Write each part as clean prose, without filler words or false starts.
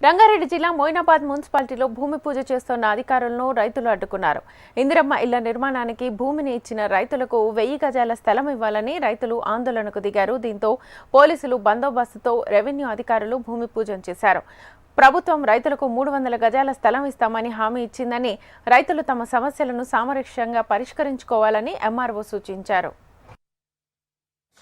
రంగారెడ్డి జిల్లా మోయినాబాద్ మున్సిపాలిటీలో భూమి పూజ చేస్తున్న అధికారులను రైతులు అడ్డుకున్నారు. ఇందిరమ్మ ఇళ్ల నిర్మాణానికి భూమిని ఇచ్చిన రైతులకు 1000 గజాల స్థలం ఇవ్వాలని రైతులు ఆందోళనకు దిగారు. దీంతో పోలీసులు బందోబస్తుతో రెవెన్యూ అధికారులు భూమి పూజ చేశారు. ప్రభుత్వం రైతులకు 300 గజాల స్థలం ఇస్తామని హామీ ఇచ్చిందని, రైతులు తమ సమస్యలను సామరస్యంగా పరిష్కరించుకోవాలని ఎంఆర్ఓ సూచించారు.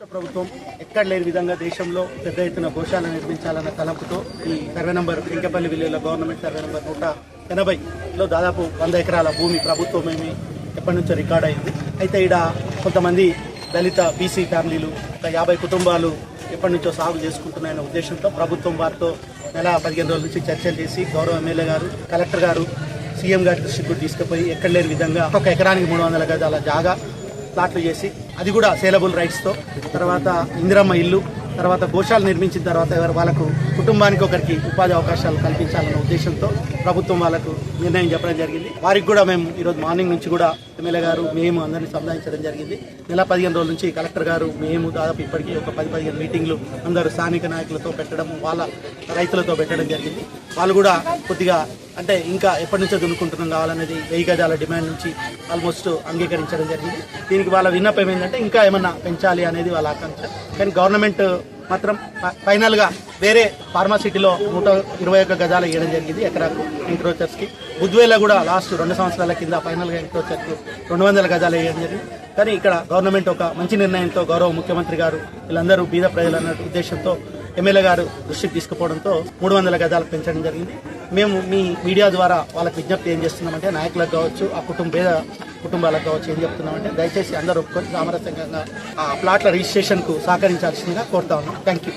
ప్రభుత్వం ఎక్కడ లేని విధంగా దేశంలో పెద్ద ఎత్తున గోశాల నిర్మించాలన్న తలంపుతో ఈ సర్వే నంబర్ వెంకపల్లి విలేజ్లో గవర్నమెంట్ సర్వే నంబర్ 180లో దాదాపు 100 ఎకరాల భూమి ప్రభుత్వమేమి ఎప్పటి నుంచో రికార్డ్ అయింది. అయితే ఈడ కొంతమంది దళిత బీసీ ఫ్యామిలీలు ఒక 50 కుటుంబాలు ఎప్పటి నుంచో సాగు చేసుకుంటున్నాయన్న ఉద్దేశంతో ప్రభుత్వం వారితో నెల 15 రోజుల నుంచి చర్చలు చేసి గౌరవ ఎమ్మెల్యే గారు, కలెక్టర్ గారు, సీఎం గారి దృష్టికి కూడా తీసుకుపోయి ఎక్కడ లేని విధంగా ఒక ఎకరానికి 300 గజాల జాగా ప్లాట్లు చేసి, అది కూడా సేలబుల్ రైట్స్తో, తర్వాత ఇందిరమ్మ ఇల్లు, తర్వాత గోశాలు నిర్మించిన తర్వాత వాళ్ళకు కుటుంబానికి ఒకరికి ఉపాధి అవకాశాలు కల్పించాలన్న ఉద్దేశంతో ప్రభుత్వం వాళ్ళకు నిర్ణయం చెప్పడం జరిగింది. వారికి కూడా మేము ఈరోజు మార్నింగ్ నుంచి కూడా ఎమ్మెల్యే గారు మేము అందరినీ సంధానించడం జరిగింది. నెల 15 రోజుల నుంచి కలెక్టర్ గారు మేము దాదాపు ఇప్పటికీ ఒక 10-15 మీటింగ్లు అందరూ స్థానిక నాయకులతో పెట్టడం, వాళ్ళ రైతులతో పెట్టడం జరిగింది. వాళ్ళు కూడా కొద్దిగా అంటే ఇంకా ఎప్పటి నుంచో దున్నుకుంటున్నాం కావాలనేది 1000 గజాల డిమాండ్ నుంచి ఆల్మోస్ట్ అంగీకరించడం జరిగింది. దీనికి వాళ్ళ విన్నపం ఏంటంటే ఇంకా ఏమన్నా పెంచాలి అనేది వాళ్ళ ఆకాంక్ష. కానీ గవర్నమెంట్ మాత్రం ఫైనల్గా వేరే ఫార్మాసిటీలో 121 గజాలు ఇవ్వడం జరిగింది ఎకరాకు ఎంక్రోచర్స్కి. బుద్వేలో కూడా లాస్ట్ 2 సంవత్సరాల కింద ఫైనల్గా ఎంక్రోచర్కు 200 గజాలు ఇవ్వడం జరిగింది. కానీ ఇక్కడ గవర్నమెంట్ ఒక మంచి నిర్ణయంతో గౌరవ ముఖ్యమంత్రి గారు వీళ్ళందరూ బీద ప్రజలు అన్న ఉద్దేశంతో ఎమ్మెల్యే గారు దృష్టికి తీసుకుపోవడంతో 300 గజాలకు పెంచడం జరిగింది. మేము మీ మీడియా ద్వారా వాళ్ళకి విజ్ఞప్తి ఏం చేస్తున్నామంటే, నాయకులకు కావచ్చు, ఆ పేద కుటుంబాలకు కావచ్చు, ఏం చెప్తున్నామంటే దయచేసి అందరూ ఒప్పుకొని సామరస్యంగా ఆ ప్లాట్ల రిజిస్ట్రేషన్కు సహకరించాల్సిందిగా కోరుతా ఉన్నాం. Thank you.